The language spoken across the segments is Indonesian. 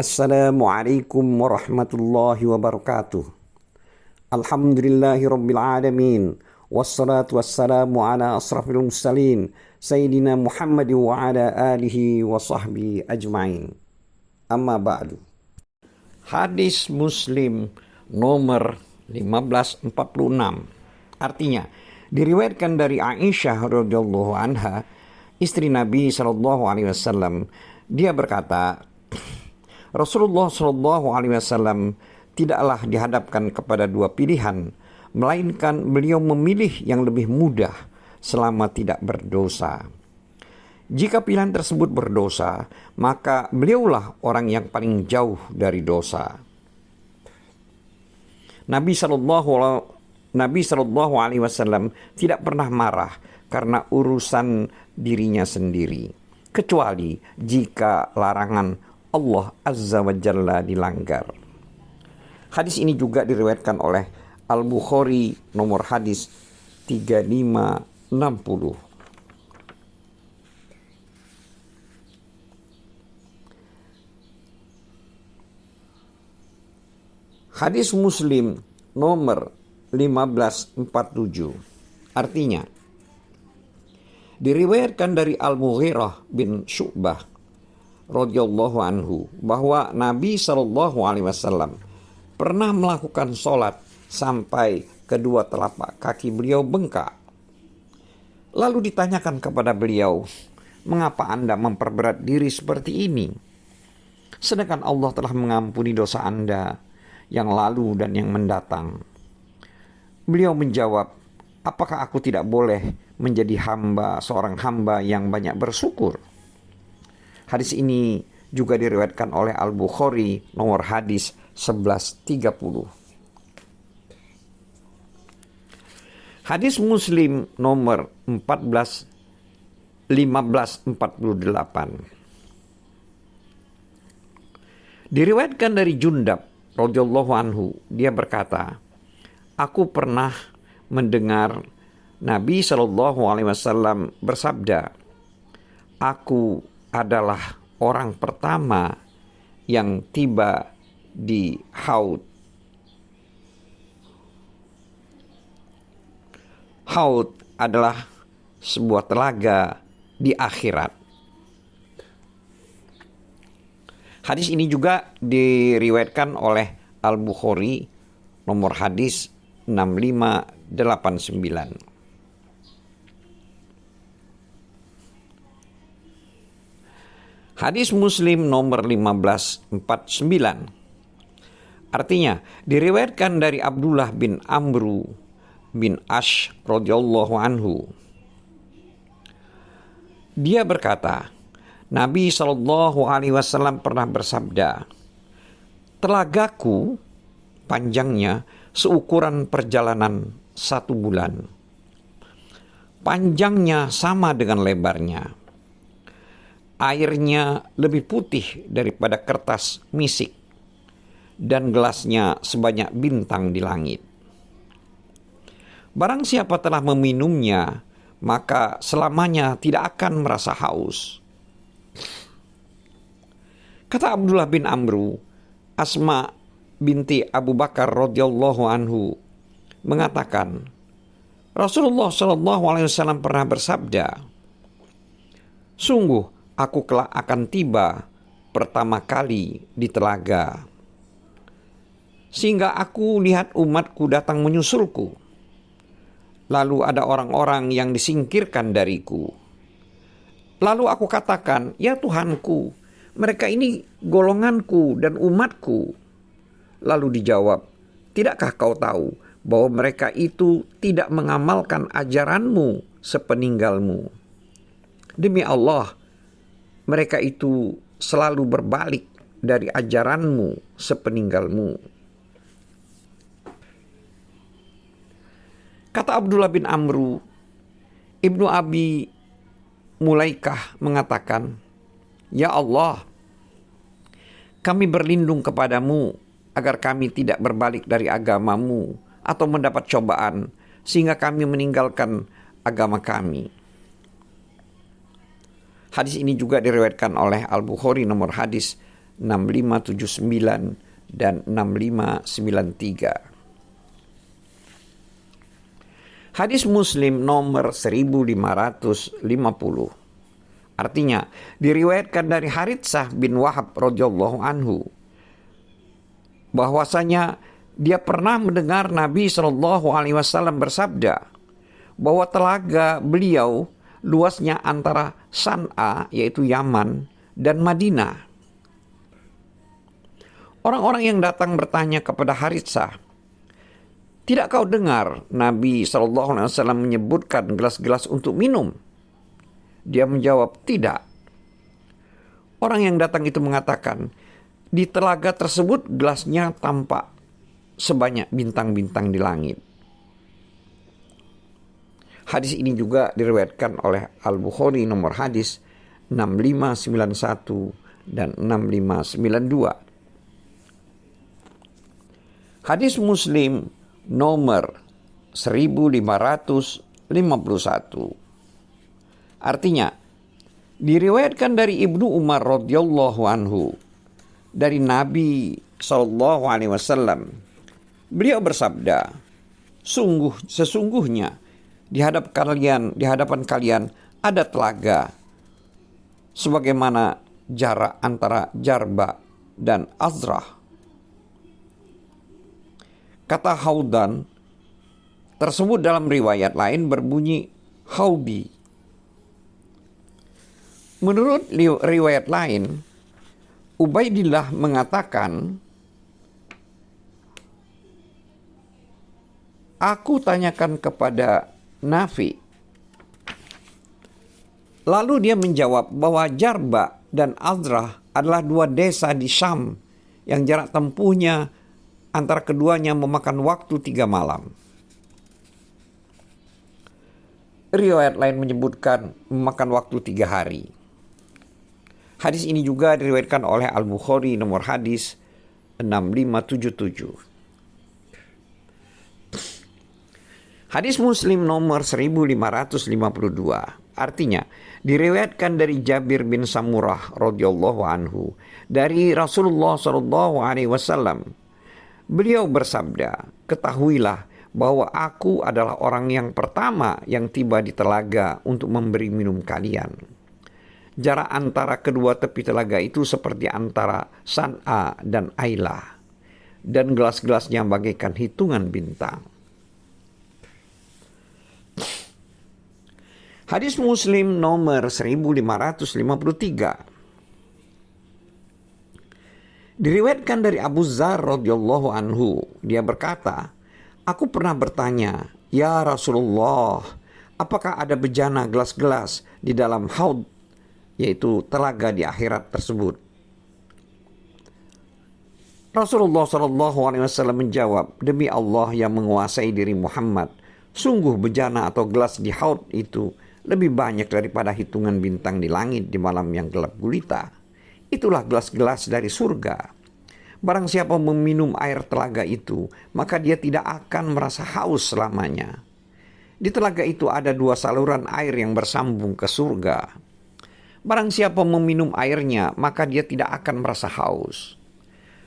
Assalamualaikum warahmatullahi wabarakatuh. Alhamdulillahi rabbil alamin. Wassalatu wassalamu ala asrafil mursalin Sayyidina Muhammad wa ala alihi wa sahbihi ajma'in. Amma ba'du. Hadis Muslim nomor 1546. Artinya, diriwayatkan dari Aisyah radhiyallahu anha, istri Nabi sallallahu alaihi wasallam, dia berkata, Rasulullah sallallahu alaihi wasallam tidaklah dihadapkan kepada dua pilihan, melainkan beliau memilih yang lebih mudah selama tidak berdosa. Jika pilihan tersebut berdosa, maka beliaulah orang yang paling jauh dari dosa. Nabi sallallahu alaihi wasallam tidak pernah marah karena urusan dirinya sendiri, kecuali jika larangan Allah Azza wa Jalla dilanggar. Hadis ini juga diriwayatkan oleh Al-Bukhari nomor hadis 3560. Hadis Muslim nomor 1547. Artinya, diriwayatkan dari Al-Mughirah bin Syu'bah radhiyallahu anhu bahwa Nabi sallallahu alaihi wasallam pernah melakukan sholat sampai kedua telapak kaki beliau bengkak. Lalu ditanyakan kepada beliau, mengapa Anda memperberat diri seperti ini? Sedangkan Allah telah mengampuni dosa Anda yang lalu dan yang mendatang. Beliau menjawab, apakah aku tidak boleh menjadi seorang hamba yang banyak bersyukur? Hadis ini juga diriwayatkan oleh Al-Bukhari nomor hadis 1130. Hadis Muslim nomor 1548. Diriwayatkan dari Jundab radhiyallahu anhu, dia berkata, aku pernah mendengar Nabi sallallahu alaihi wasallam bersabda, aku adalah orang pertama yang tiba di Haud. Haud adalah sebuah telaga di akhirat. Hadis ini juga diriwayatkan oleh Al-Bukhari nomor hadis 6589. Hadis Muslim nomor 1549. Artinya, diriwayatkan dari Abdullah bin Amru bin Ash radhiyallahu anhu. Dia berkata, Nabi sallallahu alaihi wasallam pernah bersabda, telagaku panjangnya seukuran perjalanan 1 bulan. Panjangnya sama dengan lebarnya. Airnya lebih putih daripada kertas misik, dan gelasnya sebanyak bintang di langit. Barang siapa telah meminumnya, maka selamanya tidak akan merasa haus. Kata Abdullah bin Amru, Asma binti Abu Bakar radhiyallahu anhu mengatakan, Rasulullah shallallahu alaihi wasallam pernah bersabda, sungguh aku kelak akan tiba pertama kali di telaga, sehingga aku lihat umatku datang menyusulku. Lalu ada orang-orang yang disingkirkan dariku. Lalu aku katakan, ya Tuhanku, mereka ini golonganku dan umatku. Lalu dijawab, tidakkah kau tahu bahwa mereka itu tidak mengamalkan ajaranmu sepeninggalmu? Demi Allah, mereka itu selalu berbalik dari ajaranmu sepeninggalmu. Kata Abdullah bin Amru, Ibnu Abi Mulaikah mengatakan, ya Allah, kami berlindung kepadamu agar kami tidak berbalik dari agamamu atau mendapat cobaan sehingga kami meninggalkan agama kami. Hadis ini juga diriwayatkan oleh Al-Bukhari nomor hadis 6579 dan 6593. Hadis Muslim nomor 1550. Artinya, diriwayatkan dari Haritsah bin Wahab radhiyallahu anhu bahwasanya dia pernah mendengar Nabi Shallallahu alaihi wasallam bersabda bahwa telaga beliau luasnya antara San'a yaitu Yaman dan Madinah. Orang-orang yang datang bertanya kepada Haritsah, "Tidak kau dengar Nabi SAW menyebutkan gelas-gelas untuk minum?" Dia menjawab, "Tidak." Orang yang datang itu mengatakan, "Di telaga tersebut gelasnya tampak sebanyak bintang-bintang di langit." Hadis ini juga diriwayatkan oleh Al-Bukhari nomor hadis 6591 dan 6592. Hadis Muslim nomor 1551. Artinya, diriwayatkan dari Ibnu Umar radhiyallahu anhu dari Nabi sallallahu alaihi wasallam. Beliau bersabda, sesungguhnya di hadapan kalian ada telaga sebagaimana jarak antara Jarba dan Azrah. Kata haudan tersebut dalam riwayat lain berbunyi haudi. Menurut riwayat lain, Ubaidillah mengatakan, "Aku tanyakan kepada Nafi." Lalu dia menjawab bahwa Jarba dan Azrah adalah dua desa di Syam yang jarak tempuhnya antara keduanya memakan waktu 3 malam. Riwayat lain menyebutkan memakan waktu 3 hari. Hadis ini juga diriwayatkan oleh Al-Bukhari nomor hadis 6577. Hadis Muslim nomor 1552. Artinya, diriwayatkan dari Jabir bin Samurah radhiyallahu anhu dari Rasulullah sallallahu alaihi wasallam. Beliau bersabda, "Ketahuilah bahwa aku adalah orang yang pertama yang tiba di telaga untuk memberi minum kalian. Jarak antara kedua tepi telaga itu seperti antara San'a dan Ailah, dan gelas-gelasnya bagaikan hitungan bintang." Hadis Muslim nomor 1553. Diriwayatkan dari Abu Dzar radhiyallahu anhu, dia berkata, "Aku pernah bertanya, 'Ya Rasulullah, apakah ada bejana gelas-gelas di dalam haud, yaitu telaga di akhirat tersebut?' Rasulullah SAW menjawab, 'Demi Allah yang menguasai diri Muhammad, sungguh bejana atau gelas di haud itu lebih banyak daripada hitungan bintang di langit di malam yang gelap gulita. Itulah gelas-gelas dari surga. Barang siapa meminum air telaga itu, maka dia tidak akan merasa haus selamanya. Di telaga itu ada 2 saluran air yang bersambung ke surga. Barang siapa meminum airnya, maka dia tidak akan merasa haus.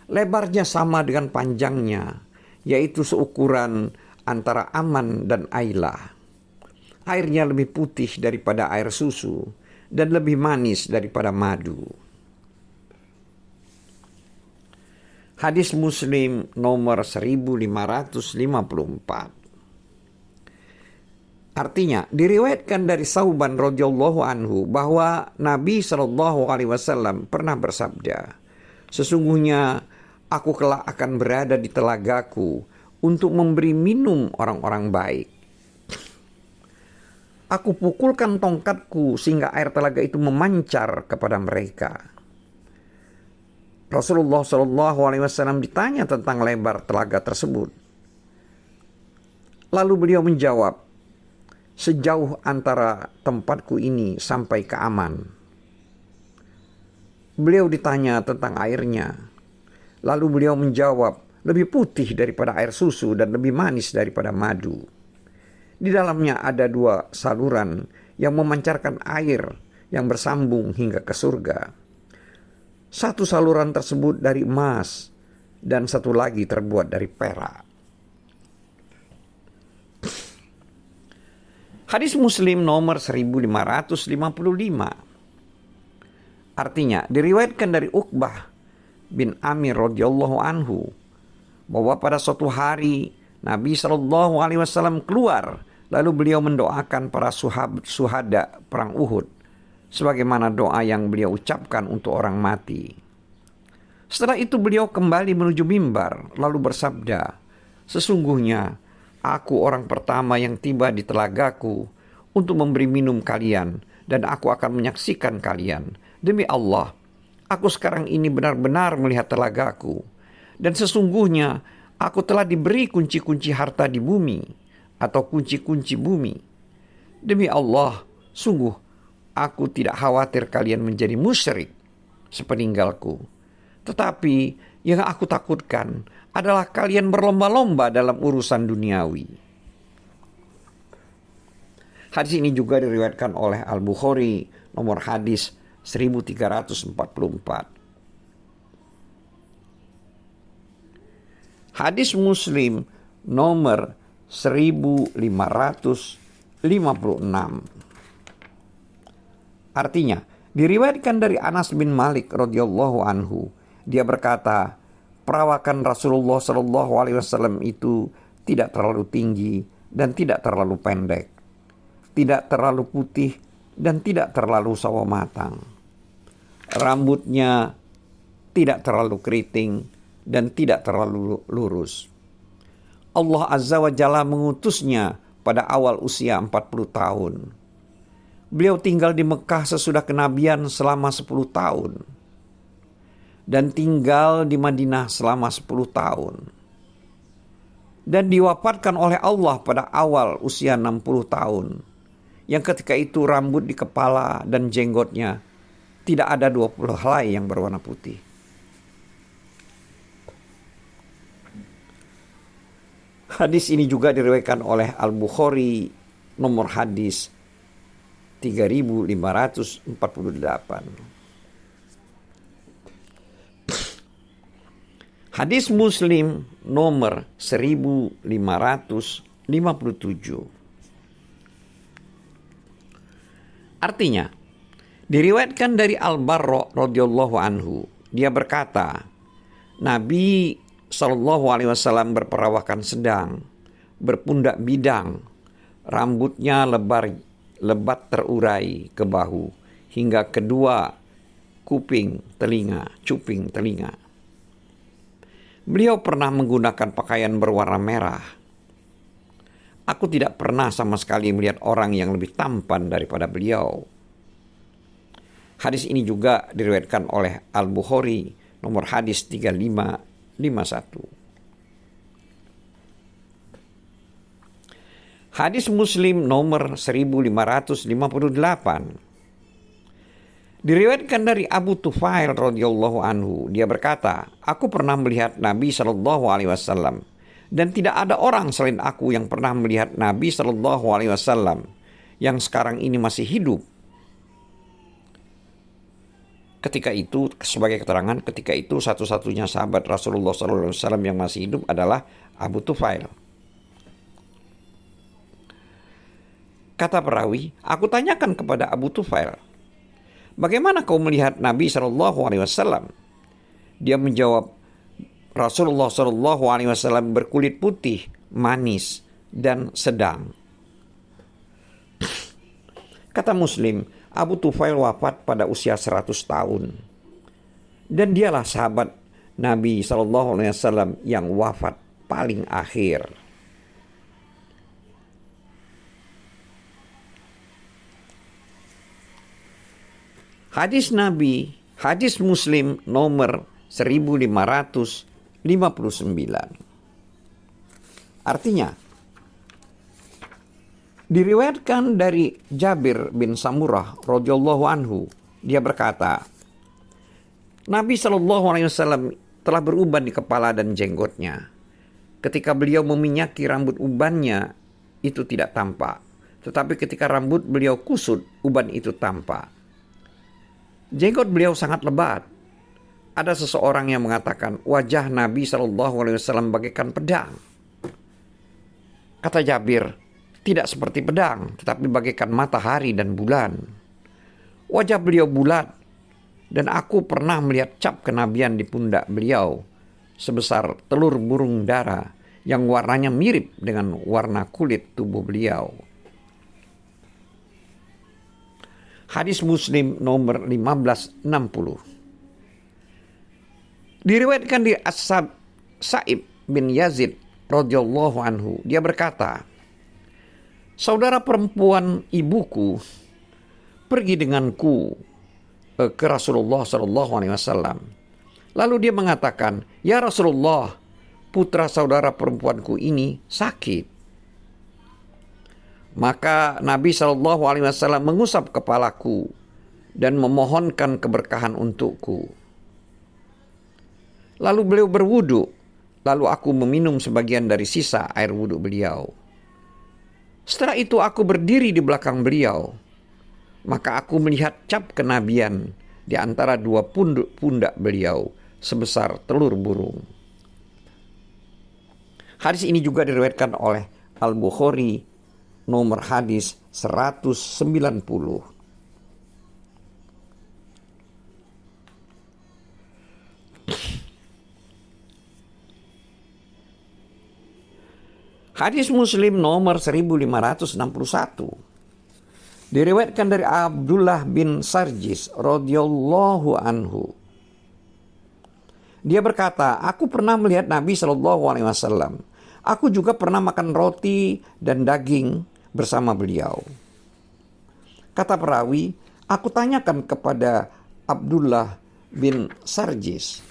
Lebarnya sama dengan panjangnya, yaitu seukuran antara Aman dan Ailah. Airnya lebih putih daripada air susu dan lebih manis daripada madu." Hadis Muslim nomor 1554. Artinya, diriwayatkan dari Sauban radhiyallahu anhu bahwa Nabi sallallahu alaihi wasallam pernah bersabda, "Sesungguhnya aku kelak akan berada di telagaku untuk memberi minum orang-orang baik. Aku pukulkan tongkatku sehingga air telaga itu memancar kepada mereka." Rasulullah SAW ditanya tentang lebar telaga tersebut. Lalu beliau menjawab, "Sejauh antara tempatku ini sampai ke Aman." Beliau ditanya tentang airnya. Lalu beliau menjawab, "Lebih putih daripada air susu dan lebih manis daripada madu. Di dalamnya ada 2 saluran yang memancarkan air yang bersambung hingga ke surga." Satu saluran tersebut dari emas dan satu lagi terbuat dari perak. Hadis Muslim nomor 1555. Artinya diriwayatkan dari Uqbah bin Amir radhiyallahu anhu bahwa pada suatu hari Nabi SAW keluar, lalu beliau mendoakan para suhada perang Uhud sebagaimana doa yang beliau ucapkan untuk orang mati. Setelah itu beliau kembali menuju mimbar lalu bersabda, "Sesungguhnya aku orang pertama yang tiba di telagaku untuk memberi minum kalian, dan aku akan menyaksikan kalian. Demi Allah, aku sekarang ini benar-benar melihat telagaku, dan sesungguhnya aku telah diberi kunci-kunci harta di bumi atau kunci-kunci bumi. Demi Allah, sungguh aku tidak khawatir kalian menjadi musyrik sepeninggalku. Tetapi yang aku takutkan adalah kalian berlomba-lomba dalam urusan duniawi." Hadis ini juga diriwayatkan oleh Al-Bukhari nomor hadis 1344. Hadis Muslim nomor 1556. Artinya, diriwayatkan dari Anas bin Malik radhiyallahu anhu, dia berkata, perawakan Rasulullah Shallallahu Alaihi Wasallam itu tidak terlalu tinggi dan tidak terlalu pendek, tidak terlalu putih dan tidak terlalu sawo matang. Rambutnya tidak terlalu keriting dan tidak terlalu lurus. Allah Azza wa Jalla mengutusnya pada awal usia 40 tahun. Beliau tinggal di Mekah sesudah kenabian selama 10 tahun. Dan tinggal di Madinah selama 10 tahun. Dan diwafatkan oleh Allah pada awal usia 60 tahun. Yang ketika itu rambut di kepala dan jenggotnya tidak ada 20 helai yang berwarna putih. Hadis ini juga diriwayatkan oleh Al-Bukhari nomor hadis 3548. Hadis Muslim nomor 1557. Artinya, diriwayatkan dari Al-Barra radhiyallahu anhu, dia berkata, Nabi SAW berperawakan sedang, berpundak bidang, rambutnya lebat terurai ke bahu hingga kedua cuping telinga. Beliau pernah menggunakan pakaian berwarna merah. Aku tidak pernah sama sekali melihat orang yang lebih tampan daripada beliau. Hadis ini juga diriwayatkan oleh Al-Bukhari nomor hadis 3551. Hadis Muslim nomor 1558. Diriwayatkan dari Abu Tufail radhiyallahu anhu, dia berkata, aku pernah melihat Nabi SAW dan tidak ada orang selain aku yang pernah melihat Nabi SAW yang sekarang ini masih hidup. Ketika itu, sebagai keterangan, ketika itu satu-satunya sahabat Rasulullah SAW yang masih hidup adalah Abu Tufail. Kata perawi, aku tanyakan kepada Abu Tufail, bagaimana kau melihat Nabi SAW? Dia menjawab, Rasulullah SAW berkulit putih, manis, dan sedang. Kata Muslim, Abu Tufail wafat pada usia 100 tahun. Dan dialah sahabat Nabi SAW yang wafat paling akhir. Hadis Nabi, hadis Muslim nomor 1559. Artinya, diriwayatkan dari Jabir bin Samurah radhiyallahu anhu, dia berkata, Nabi SAW telah beruban di kepala dan jenggotnya. Ketika beliau meminyaki rambut ubannya, itu tidak tampak. Tetapi ketika rambut beliau kusut, uban itu tampak. Jenggot beliau sangat lebat. ada seseorang yang mengatakan wajah Nabi SAW bagaikan pedang. Kata Jabir, tidak seperti pedang, tetapi bagaikan matahari dan bulan. Wajah beliau bulat, dan aku pernah melihat cap kenabian di pundak beliau sebesar telur burung dara yang warnanya mirip dengan warna kulit tubuh beliau. Hadis Muslim nomor 1560. Diriwayatkan di Sa'ib bin Yazid radhiyallahu anhu, dia berkata, saudara perempuan ibuku pergi denganku ke Rasulullah SAW. Lalu dia mengatakan, ya Rasulullah, putra saudara perempuanku ini sakit. Maka Nabi SAW mengusap kepalaku dan memohonkan keberkahan untukku. Lalu beliau berwudu, lalu aku meminum sebagian dari sisa air wudu beliau. Setelah itu aku berdiri di belakang beliau, maka aku melihat cap kenabian di antara dua pundak beliau sebesar telur burung. Hadis ini juga diriwayatkan oleh Al-Bukhari nomor hadis 190. Hadis Muslim nomor 1561. Diriwayatkan dari Abdullah bin Sarjis radhiyallahu anhu. Dia berkata, aku pernah melihat Nabi SAW. Aku juga pernah makan roti dan daging bersama beliau. Kata perawi, aku tanyakan kepada Abdullah bin Sarjis,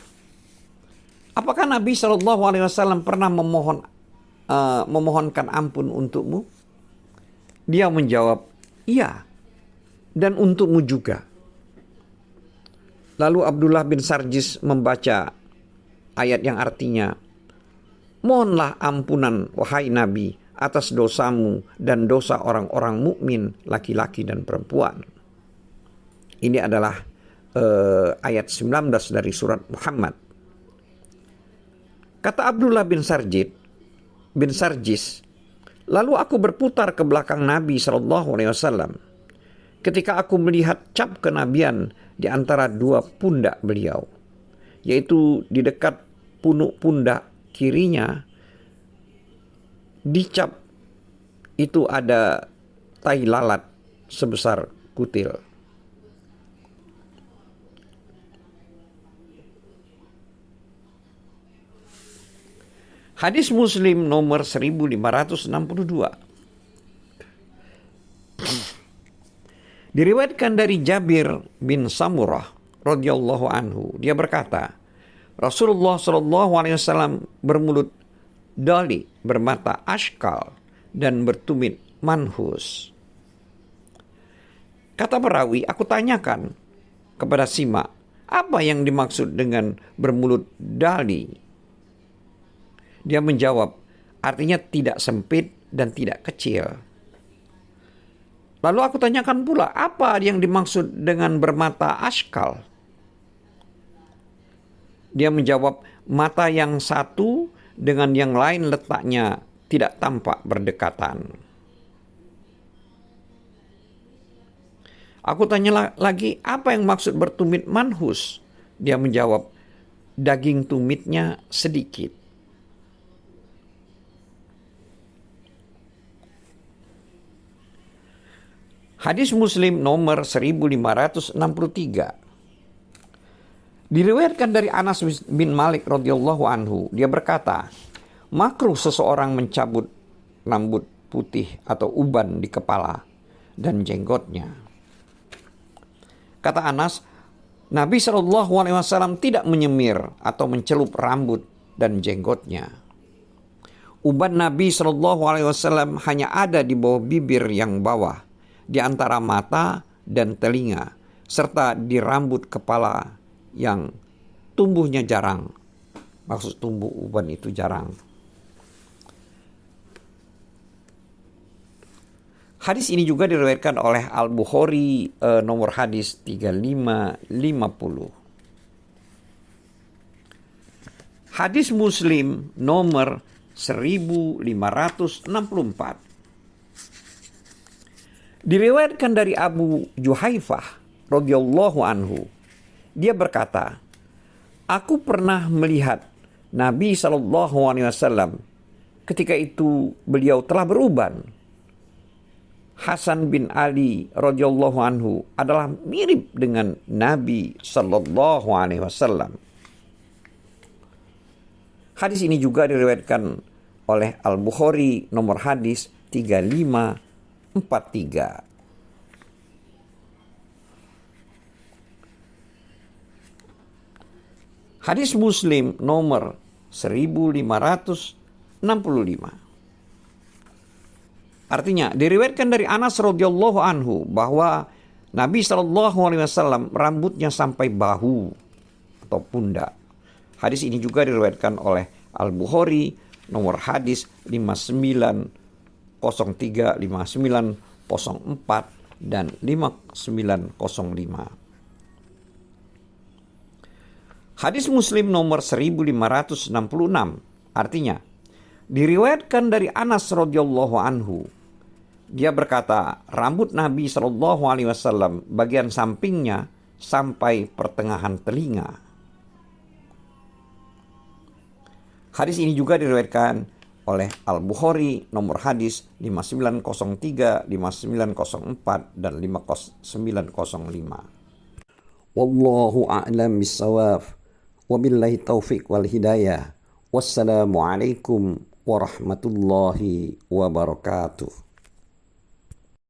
apakah Nabi SAW pernah memohonkan ampun untukmu? Dia menjawab, iya, dan untukmu juga. Lalu Abdullah bin Sarjis membaca ayat yang artinya, mohonlah ampunan wahai Nabi atas dosamu dan dosa orang-orang mukmin laki-laki dan perempuan. Ini adalah ayat 19 dari surat Muhammad. Kata Abdullah bin Sarjis, lalu aku berputar ke belakang Nabi SAW ketika aku melihat cap kenabian di antara dua pundak beliau, yaitu di dekat pundak kirinya. Di cap itu ada tai lalat sebesar kutil. Hadis Muslim nomor 1562. Diriwayatkan dari Jabir bin Samurah radhiyallahu anhu. Dia berkata, Rasulullah SAW bermulut dali, bermata ashkal, dan bertumit manhus. Kata perawi, aku tanyakan kepada Simak, apa yang dimaksud dengan bermulut dali? Dia menjawab, artinya tidak sempit dan tidak kecil. Lalu aku tanyakan pula, apa yang dimaksud dengan bermata ashkal? Dia menjawab, mata yang satu dengan yang lain letaknya tidak tampak berdekatan. Aku tanya lagi, apa yang maksud bertumit manhus? Dia menjawab, daging tumitnya sedikit. Hadis Muslim nomor 1563. Diriwayatkan dari Anas bin Malik radhiyallahu anhu, dia berkata, makruh seseorang mencabut rambut putih atau uban di kepala dan jenggotnya. Kata Anas, Nabi SAW tidak menyemir atau mencelup rambut dan jenggotnya. Uban Nabi SAW hanya ada di bawah bibir yang bawah, di antara mata dan telinga, serta di rambut kepala yang tumbuhnya jarang. Maksud tumbuh uban itu jarang. Hadis ini juga diriwayatkan oleh Al-Bukhari nomor hadis 3550. Hadis Muslim nomor 1564. Diriwayatkan dari Abu Juhaifah radhiyallahu anhu. Dia berkata, aku pernah melihat Nabi SAW. Ketika itu beliau telah beruban. Hasan bin Ali radhiyallahu anhu adalah mirip dengan Nabi SAW. Hadis ini juga diriwayatkan oleh Al-Bukhari nomor hadis 3543. Hadis Muslim nomor 1565. Artinya diriwayatkan dari Anas radhiyallahu anhu bahwa Nabi SAW rambutnya sampai bahu atau pundak. Hadis ini juga diriwayatkan oleh Al-Bukhari nomor hadis 5903, 5904 dan 5905. Hadis Muslim nomor 1566. Artinya diriwayatkan dari Anas radhiyallahu anhu. Dia berkata, rambut Nabi SAW bagian sampingnya sampai pertengahan telinga. Hadis ini juga diriwayatkan oleh Al-Bukhari nomor hadis 5903, 5904 dan 5905. Wallahu a'lam bissawab. Wabillahi taufiq wal hidayah. Wassalamualaikum warahmatullahi wabarakatuh.